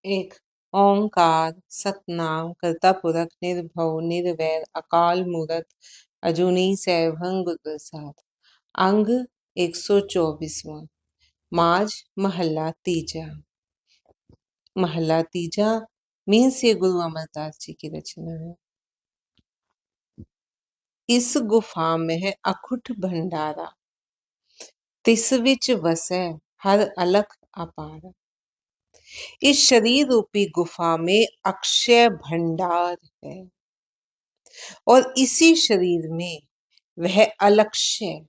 एक ओंकार सतनाम करता पुरख निर्भव निर्वैर अकाल मूरत अजूनी सैभं गुर प्रसाद। अंग 124वां। माज महला तीजा। महला तीजा मीन्स ये गुरु अमरदास जी की रचना है। इस गुफा में है अखुट भंडारा, तिस विच वसै हर अलख अपार। इस शरीर रूपी गुफा में अक्षय भंडार है और इसी शरीर में वह अलक्ष्य,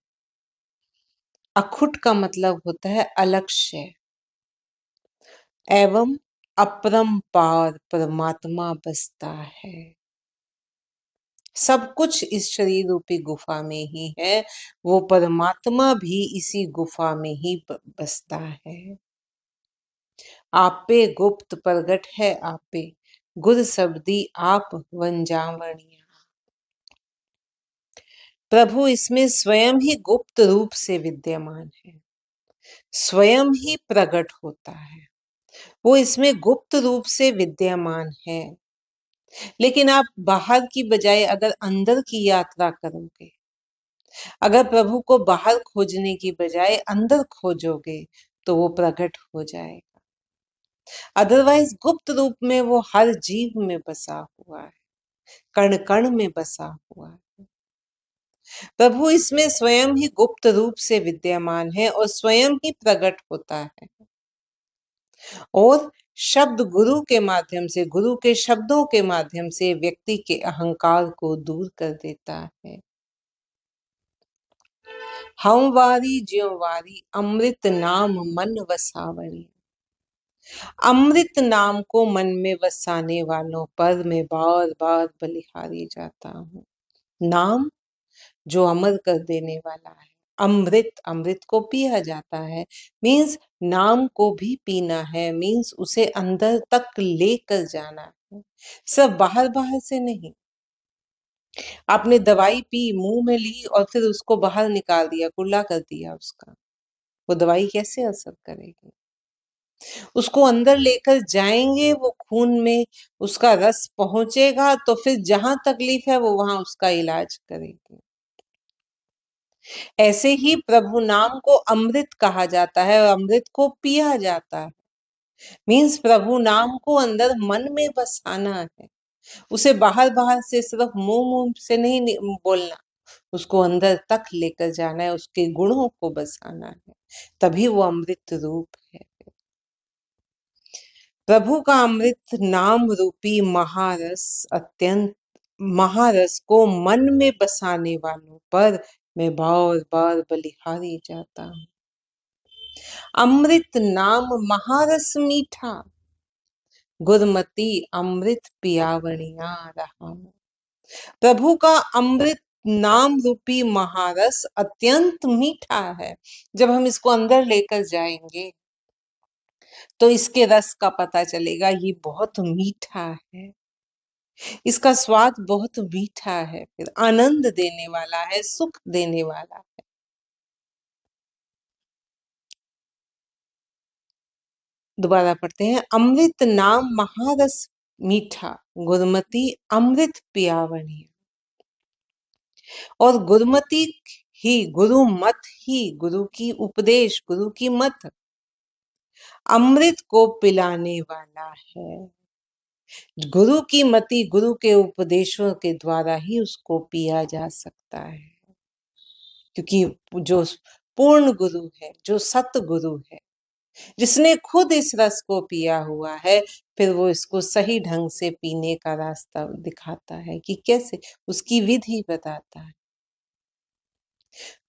अखुट का मतलब होता है अलक्ष्य, एवं अपरंपार परमात्मा बसता है। सब कुछ इस शरीर रूपी गुफा में ही है, वो परमात्मा भी इसी गुफा में ही बसता है। आपे गुप्त प्रगट है आपे, गुर शब्दी आप वंजावणिया। प्रभु इसमें स्वयं ही गुप्त रूप से विद्यमान है, स्वयं ही प्रकट होता है, वो इसमें गुप्त रूप से विद्यमान है। लेकिन आप बाहर की बजाय अगर अंदर की यात्रा करोगे, अगर प्रभु को बाहर खोजने की बजाय अंदर खोजोगे तो वो प्रकट हो जाएगा। अदरवाइज गुप्त रूप में वो हर जीव में बसा हुआ है, कण कण में बसा हुआ है। प्रभु इसमें स्वयं ही गुप्त रूप से विद्यमान है और स्वयं ही प्रकट होता है और शब्द गुरु के माध्यम से, गुरु के शब्दों के माध्यम से व्यक्ति के अहंकार को दूर कर देता है। हम वारी ज्यों वारी अमृत नाम मन वसावणी। अमृत नाम को मन में वसाने वालों पर मैं बार बार बलिहारी जाता हूँ। नाम जो अमर कर देने वाला है, अमृत, अमृत को पिया जाता है, मीन्स नाम को भी पीना है, मीन्स उसे अंदर तक लेकर जाना है, सब बाहर बाहर से नहीं। आपने दवाई पी, मुंह में ली और फिर उसको बाहर निकाल दिया, कुल्ला कर दिया उसका, वो दवाई कैसे असर करेगी? उसको अंदर लेकर जाएंगे, वो खून में उसका रस पहुंचेगा तो फिर जहां तकलीफ है वो वहां उसका इलाज करेगी। ऐसे ही प्रभु नाम को अमृत कहा जाता है और अमृत को पिया जाता है, मीन्स प्रभु नाम को अंदर मन में बसाना है, उसे बाहर बाहर से सिर्फ मुंह मुंह से नहीं बोलना, उसको अंदर तक लेकर जाना है, उसके गुणों को बसाना है, तभी वो अमृत रूप है। प्रभु का अमृत नाम रूपी महारस, अत्यंत महारस को मन में बसाने वालों पर मैं बार बार बलिहारी जाता हूँ। अमृत नाम महारस मीठा, गुरमती अमृत पियावणिया रहा। प्रभु का अमृत नाम रूपी महारस अत्यंत मीठा है। जब हम इसको अंदर लेकर जाएंगे तो इसके रस का पता चलेगा, ये बहुत मीठा है, इसका स्वाद बहुत मीठा है, फिर आनंद देने वाला है, सुख देने वाला है। दोबारा पढ़ते हैं। अमृत नाम महारस मीठा, गुरमती अमृत पियावनी। और गुरमती ही, गुरु मत ही, गुरु की उपदेश, गुरु की मत अमृत को पिलाने वाला है। गुरु की मति, गुरु के उपदेशों के द्वारा ही उसको पिया जा सकता है, क्योंकि जो पूर्ण गुरु है, जो सत गुरु है, जिसने खुद इस रस को पिया हुआ है, फिर वो इसको सही ढंग से पीने का रास्ता दिखाता है कि कैसे, उसकी विधि बताता है।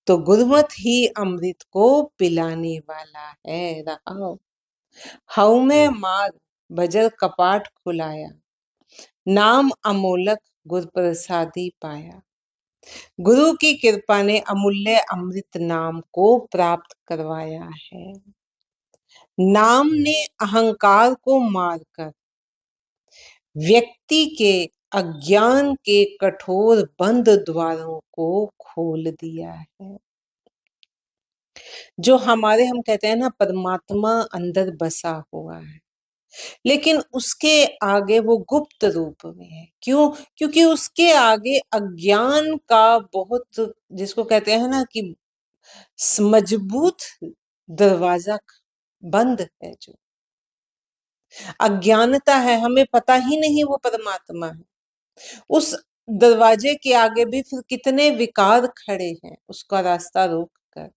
तो गुरुमत ही अमृत को पिलाने वाला है। रहा हऊ में मार बजर कपाट खुलाया, नाम अमोलक गुर प्रसादी पाया। गुरु की कृपा ने अमूल्य अमृत नाम को प्राप्त करवाया है। नाम ने अहंकार को मारकर व्यक्ति के अज्ञान के कठोर बंद द्वारों को खोल दिया है। जो हमारे, हम कहते हैं ना, परमात्मा अंदर बसा हुआ है, लेकिन उसके आगे वो गुप्त रूप में है। क्यों? क्योंकि उसके आगे अज्ञान का बहुत, जिसको कहते हैं ना कि मजबूत दरवाजा बंद है। जो अज्ञानता है, हमें पता ही नहीं वो परमात्मा है। उस दरवाजे के आगे भी फिर कितने विकार खड़े हैं उसका रास्ता रोक कर।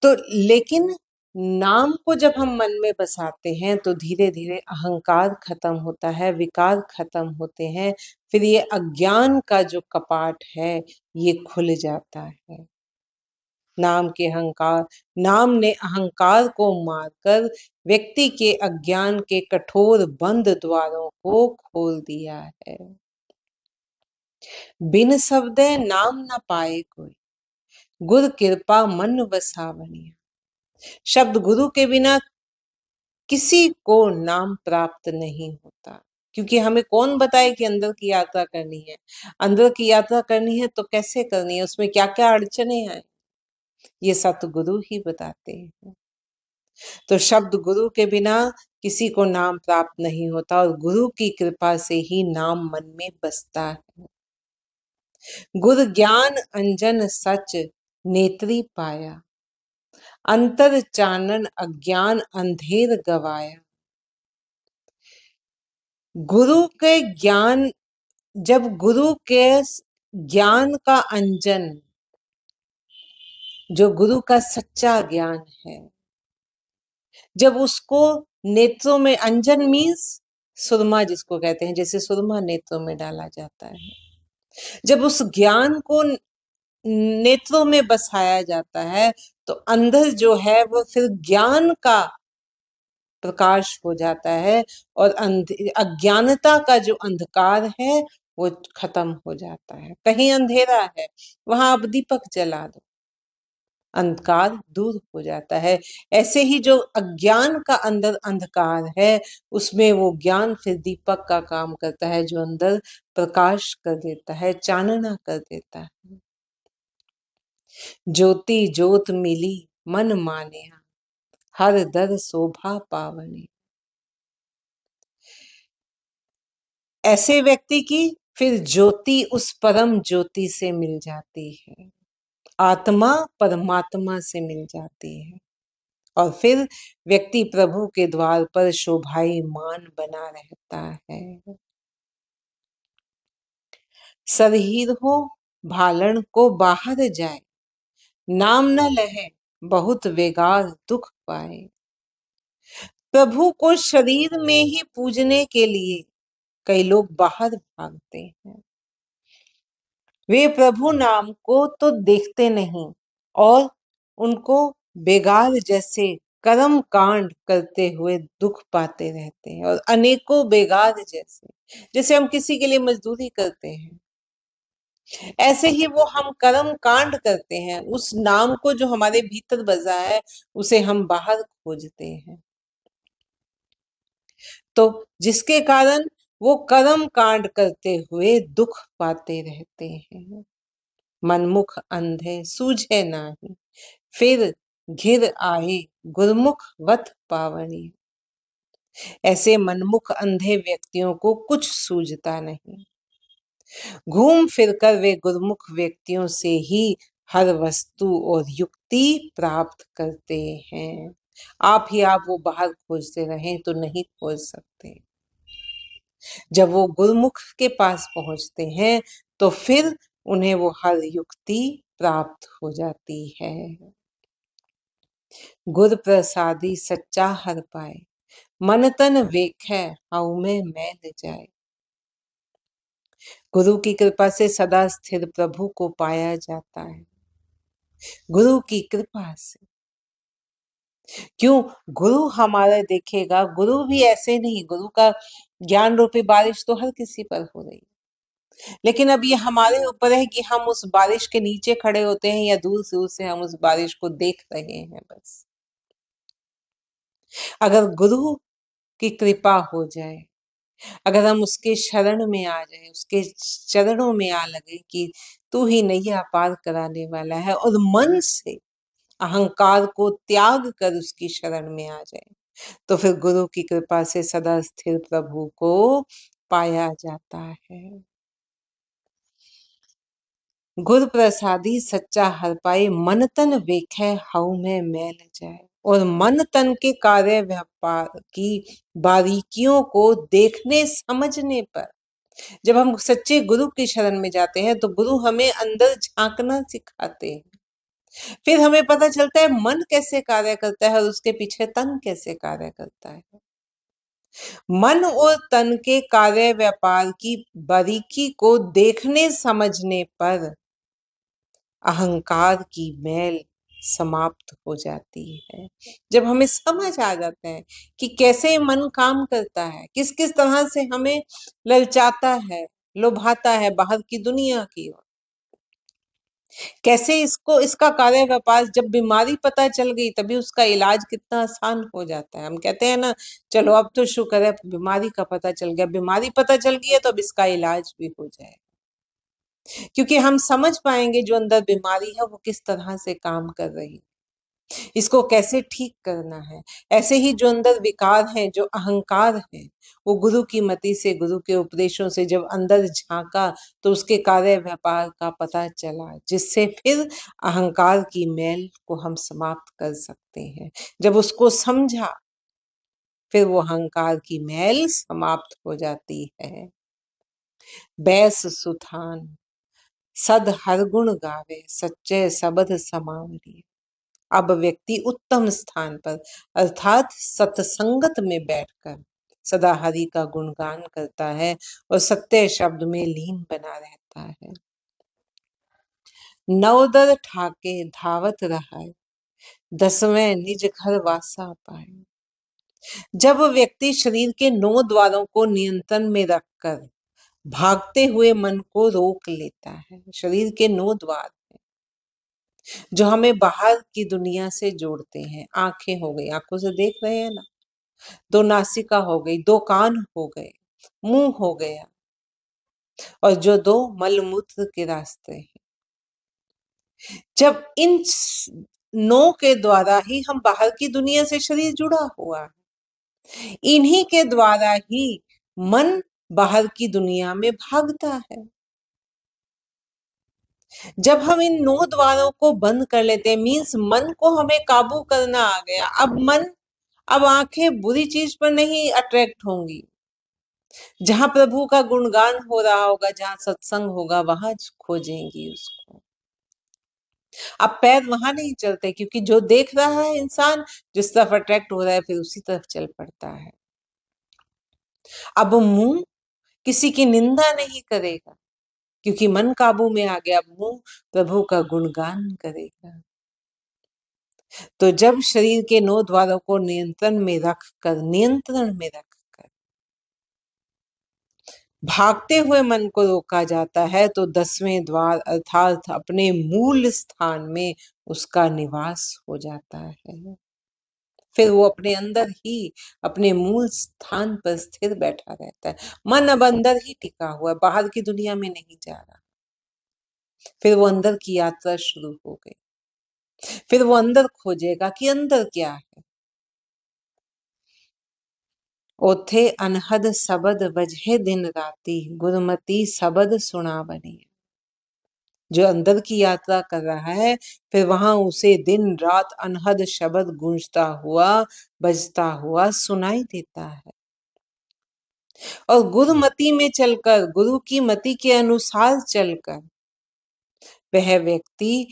तो लेकिन नाम को जब हम मन में बसाते हैं तो धीरे धीरे अहंकार खत्म होता है, विकार खत्म होते हैं, फिर ये अज्ञान का जो कपाट है ये खुल जाता है। नाम के अहंकार, नाम ने अहंकार को मारकर व्यक्ति के अज्ञान के कठोर बंद द्वारों को खोल दिया है। बिन शब्द नाम न पाए कोई, गुर कृपा मन वसावनिया। शब्द गुरु के बिना किसी को नाम प्राप्त नहीं होता। क्योंकि हमें कौन बताए कि अंदर की यात्रा करनी है? अंदर की यात्रा करनी है तो कैसे करनी है, उसमें क्या क्या अड़चने हैं, ये सतगुरु ही बताते हैं। तो शब्द गुरु के बिना किसी को नाम प्राप्त नहीं होता, और गुरु की कृपा से ही नाम मन में बसता है। गुर ज्ञान अंजन सच नेत्री पाया, अंतर चानन अज्ञान अंधेर गवाया। गुरु के ज्ञान, जब गुरु के ज्ञान का अंजन, जो गुरु का सच्चा ज्ञान है, जब उसको नेत्रों में, अंजन मीन्स सुरमा जिसको कहते हैं, जैसे सुरमा नेत्रों में डाला जाता है, जब उस ज्ञान को नेत्रों में बसाया जाता है तो अंदर जो है वो फिर ज्ञान का प्रकाश हो जाता है, और अज्ञानता का जो अंधकार है वो खत्म हो जाता है। कहीं अंधेरा है, वहां आप दीपक जला दो, अंधकार दूर हो जाता है। ऐसे ही जो अज्ञान का अंदर अंधकार है, उसमें वो ज्ञान फिर दीपक का काम करता है, जो अंदर प्रकाश कर देता है, चानना कर देता है। ज्योति ज्योत मिली मन मानिया, हर दर शोभा पावनी। ऐसे व्यक्ति की फिर ज्योति उस परम ज्योति से मिल जाती है, आत्मा परमात्मा से मिल जाती है, और फिर व्यक्ति प्रभु के द्वार पर शोभायमान बना रहता है। सरहीर हो भालन को बाहर जाए, नाम न लहे बहुत वेगार दुख पाए। प्रभु को शरीर में ही पूजने के लिए कई लोग बाहर भागते हैं। वे प्रभु नाम को तो देखते नहीं, और उनको बेगार जैसे कर्म कांड करते हुए दुख पाते रहते हैं। और अनेकों बेगार जैसे, जैसे हम किसी के लिए मजदूरी करते हैं, ऐसे ही वो हम कर्म कांड करते हैं। उस नाम को जो हमारे भीतर बसा है उसे हम बाहर खोजते हैं, तो जिसके कारण वो कर्म कांड करते हुए दुख पाते रहते हैं। मनमुख अंधे सूझे नाही, फिर घिर आए गुरमुख वत पावनी। ऐसे मनमुख अंधे व्यक्तियों को कुछ सूझता नहीं, घूम फिरकर वे गुरमुख व्यक्तियों से ही हर वस्तु और युक्ति प्राप्त करते हैं। आप वो बाहर खोजते रहें तो नहीं खोज सकते। जब वो गुरमुख के पास पहुंचते हैं तो फिर उन्हें वो हर युक्ति प्राप्त हो जाती है। गुर प्रसादी सच्चा हर पाए, मन तन वेखै हाउ में मैल जाए। गुरु की कृपा से सदा स्थिर प्रभु को पाया जाता है, गुरु की कृपा से। क्यों? गुरु हमारा देखेगा, गुरु भी ऐसे नहीं, गुरु का ज्ञान रूपी बारिश तो हर किसी पर हो रही है, लेकिन अब ये हमारे ऊपर है कि हम उस बारिश के नीचे खड़े होते हैं या दूर दूर से हम उस बारिश को देख रहे हैं बस। अगर गुरु की कृपा हो जाए, अगर हम उसके शरण में आ जाए, उसके चरणों में आ लगे कि तू ही नैया पार कराने वाला है, और मन से अहंकार को त्याग कर उसकी शरण में आ जाए, तो फिर गुरु की कृपा से सदा स्थिर प्रभु को पाया जाता है। गुर प्रसादी सच्चा हर पाए, मन तन वेखे हऊ में मैल जाए। और मन तन के कार्य व्यापार की बारीकियों को देखने समझने पर, जब हम सच्चे गुरु की शरण में जाते हैं तो गुरु हमें अंदर झांकना सिखाते हैं। फिर हमें पता चलता है मन कैसे कार्य करता है और उसके पीछे तन कैसे कार्य करता है। मन और तन के कार्य व्यापार की बारीकी को देखने समझने पर अहंकार की मैल समाप्त हो जाती है। जब हमें समझ आ जाता है कि कैसे मन काम करता है, किस किस तरह से हमें ललचाता है, लुभाता है बाहर की दुनिया की ओर, कैसे इसको इसका कार्य व्यापार, जब बीमारी पता चल गई तभी उसका इलाज कितना आसान हो जाता है। हम कहते हैं ना, चलो अब तो शुक्र है बीमारी का पता चल गया, बीमारी पता चल गई है तो अब इसका इलाज भी हो जाए, क्योंकि हम समझ पाएंगे जो अंदर बीमारी है वो किस तरह से काम कर रही है, इसको कैसे ठीक करना है। ऐसे ही जो अंदर विकार है, जो अहंकार है, वो गुरु की मति से, गुरु के उपदेशों से जब अंदर झांका तो उसके कार्य व्यापार का पता चला, जिससे फिर अहंकार की मैल को हम समाप्त कर सकते हैं। जब उसको समझा फिर वो अहंकार की मैल समाप्त हो जाती है। बैस सुथान सद हर गुण गावे, सच्चे सबद समावरी। अब व्यक्ति उत्तम स्थान पर अर्थात सत्संगत में बैठकर सदा हरि का गुणगान करता है और सत्य शब्द में लीन बना रहता है। नवदर ठाके धावत रहा, दसवें निज घर वासा पाए। जब व्यक्ति शरीर के 9 द्वारों को नियंत्रण में रखकर भागते हुए मन को रोक लेता है, शरीर के 9 द्वार जो हमें बाहर की दुनिया से जोड़ते हैं, आंखें हो गई, आंखों से देख रहे हैं ना, 2 नासिका हो गई, 2 कान हो गए, मुंह हो गया, और जो 2 मलमूत्र के रास्ते हैं। जब इन 9 के द्वारा ही हम बाहर की दुनिया से शरीर जुड़ा हुआ है, इन्हीं के द्वारा ही मन बाहर की दुनिया में भागता है। जब हम इन 9 द्वारों को बंद कर लेते हैं, मीन्स मन को हमें काबू करना आ गया। अब आंखें बुरी चीज पर नहीं अट्रैक्ट होंगी, जहां प्रभु का गुणगान हो रहा होगा, जहां सत्संग होगा, वहां खोजेंगी उसको। अब पैर वहां नहीं चलते, क्योंकि जो देख रहा है इंसान जिस तरफ अट्रैक्ट हो रहा है फिर उसी तरफ चल पड़ता है। अब मुंह किसी की निंदा नहीं करेगा, क्योंकि मन काबू में आ गया। अब मुंह प्रभु का गुणगान करेगा। तो जब शरीर के 9 द्वारों को नियंत्रण में रखकर भागते हुए मन को रोका जाता है, तो 10वें द्वार अर्थात अपने मूल स्थान में उसका निवास हो जाता है। फिर वो अपने अंदर ही अपने मूल स्थान पर स्थिर बैठा रहता है। मन अब अंदर ही टिका हुआ है, बाहर की दुनिया में नहीं जा रहा। फिर वो अंदर की यात्रा शुरू हो गई। फिर वो अंदर खोजेगा कि अंदर क्या है। ओथे अनहद सबद वजहे दिन राती, गुरमती सबद सुना बनी। जो अंदर की यात्रा कर रहा है, फिर वहां उसे दिन रात अनहद शब्द गूंजता हुआ, बजता हुआ सुनाई देता है। और गुरुमति में चलकर, गुरु की मति के अनुसार चलकर वह व्यक्ति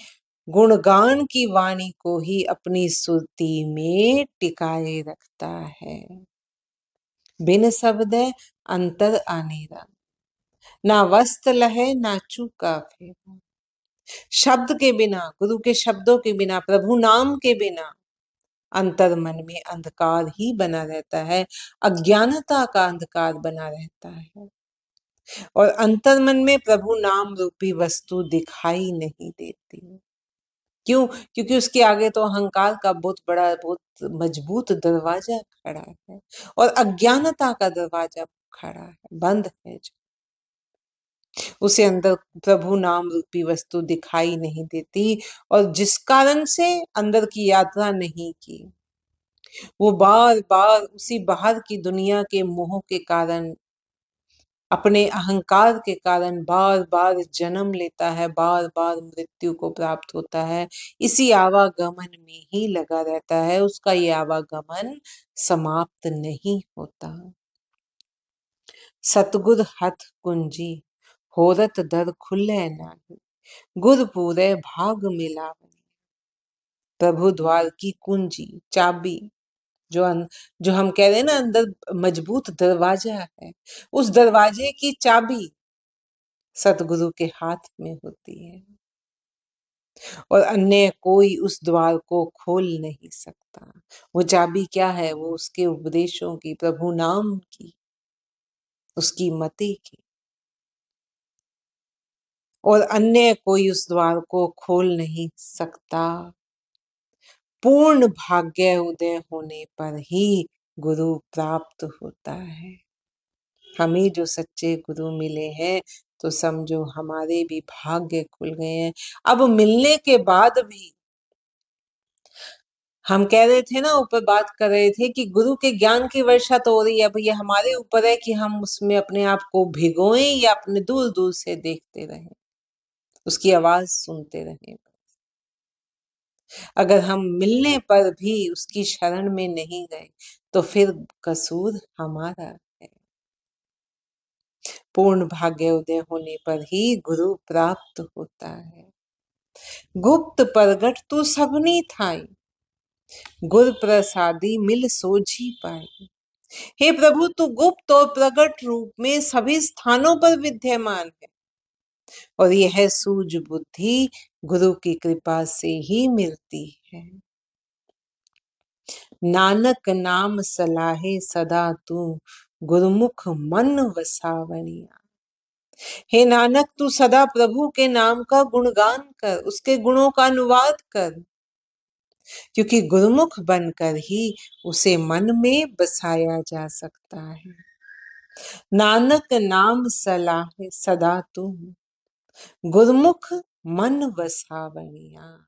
गुणगान की वाणी को ही अपनी सुरती में टिकाए रखता है। बिन शब्द अंतर आनेरा, ना वस्त लहे ना चूका फेरा। शब्द के बिना, गुरु के शब्दों के बिना, प्रभु नाम के बिना अंतर मन में अंधकार ही बना रहता है, अज्ञानता का अंधकार बना रहता है। और अंतर मन में प्रभु नाम रूपी वस्तु दिखाई नहीं देती। क्यों? क्योंकि उसके आगे तो अहंकार का बहुत बड़ा, बहुत मजबूत दरवाजा खड़ा है, और अज्ञानता का दरवाजा खड़ा है, बंद है। जो उसे अंदर प्रभु नाम रूपी वस्तु दिखाई नहीं देती, और जिस कारण से अंदर की यात्रा नहीं की, वो बार बार उसी बाहर की दुनिया के मोह के कारण, अपने अहंकार के कारण बार बार जन्म लेता है, बार बार मृत्यु को प्राप्त होता है, इसी आवागमन में ही लगा रहता है, उसका ये आवागमन समाप्त नहीं होता। सतगुर हथ कुंजी होरत दर खुले नाही, गुर पूरे भाग मिलावनी। प्रभु द्वार की कुंजी, चाबी, जो हम कह रहे हैं ना, अंदर मजबूत दरवाजा है, उस दरवाजे की चाबी सतगुरु के हाथ में होती है और अन्य कोई उस द्वार को खोल नहीं सकता। वो चाबी क्या है? वो उसके उपदेशों की, प्रभु नाम की, उसकी मति की, और अन्य कोई उस द्वार को खोल नहीं सकता। पूर्ण भाग्य उदय होने पर ही गुरु प्राप्त होता है। हमें जो सच्चे गुरु मिले हैं तो समझो हमारे भी भाग्य खुल गए हैं। अब मिलने के बाद भी हम कह रहे थे ना, ऊपर बात कर रहे थे कि गुरु के ज्ञान की वर्षा तो हो रही है, अब ये हमारे ऊपर है कि हम उसमें अपने आप को भिगोएं या अपने दूर दूर से देखते रहें, उसकी आवाज सुनते रहें। अगर हम मिलने पर भी उसकी शरण में नहीं गए तो फिर कसूर हमारा है। पूर्ण भाग्य उदय होने पर ही गुरु प्राप्त होता है। गुप्त प्रगट तू सबनी थाई, गुर प्रसादी मिल सोझी पाई। हे प्रभु, तू गुप्त और प्रगट रूप में सभी स्थानों पर विद्यमान है, और यह सूझ बुद्धि गुरु की कृपा से ही मिलती है। नानक नाम सलाहे सदा तू, गुरुमुख मन वसावनिया। हे नानक, तू सदा प्रभु के नाम का गुणगान कर, उसके गुणों का अनुवाद कर, क्योंकि गुरुमुख बनकर ही उसे मन में बसाया जा सकता है। नानक नाम सलाहे सदा तू, गुरुमुख मन वसावनिया।